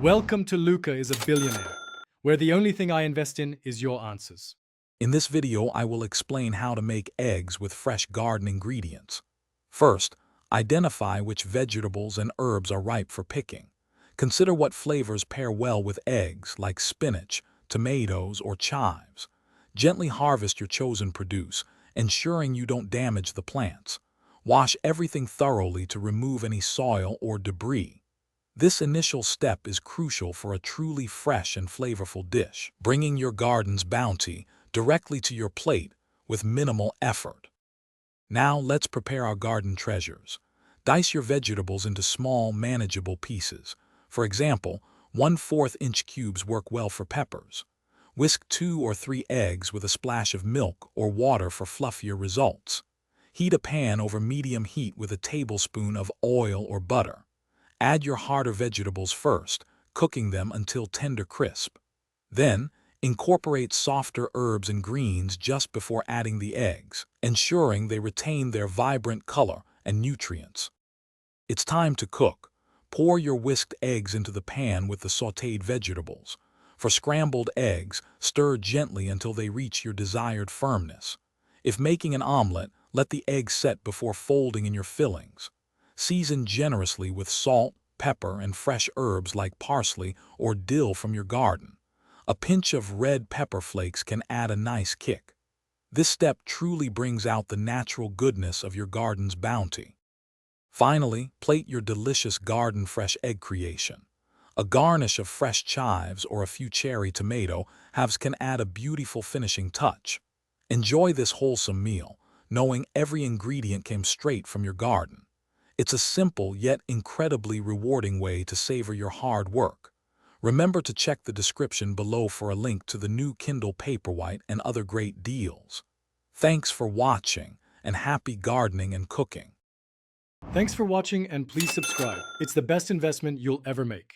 Welcome to Luca is a Billionaire, where the only thing I invest in is your answers. In this video, I will explain how to make eggs with fresh garden ingredients. First, identify which vegetables and herbs are ripe for picking. Consider what flavors pair well with eggs, like spinach, tomatoes, or chives. Gently harvest your chosen produce, ensuring you don't damage the plants. Wash everything thoroughly to remove any soil or debris. This initial step is crucial for a truly fresh and flavorful dish, bringing your garden's bounty directly to your plate with minimal effort. Now let's prepare our garden treasures. Dice your vegetables into small, manageable pieces. For example, 1/4-inch cubes work well for peppers. Whisk 2 or 3 eggs with a splash of milk or water for fluffier results. Heat a pan over medium heat with a tablespoon of oil or butter. Add your harder vegetables first, cooking them until tender crisp. Then, incorporate softer herbs and greens just before adding the eggs, ensuring they retain their vibrant color and nutrients. It's time to cook. Pour your whisked eggs into the pan with the sautéed vegetables. For scrambled eggs, stir gently until they reach your desired firmness. If making an omelet, let the eggs set before folding in your fillings. Season generously with salt, pepper, and fresh herbs like parsley or dill from your garden. A pinch of red pepper flakes can add a nice kick. This step truly brings out the natural goodness of your garden's bounty. Finally, plate your delicious garden fresh egg creation. A garnish of fresh chives or a few cherry tomato halves can add a beautiful finishing touch. Enjoy this wholesome meal, knowing every ingredient came straight from your garden. It's a simple yet incredibly rewarding way to savor your hard work. Remember to check the description below for a link to the new Kindle Paperwhite and other great deals. Thanks for watching, and happy gardening and cooking. Thanks for watching, and please subscribe. It's the best investment you'll ever make.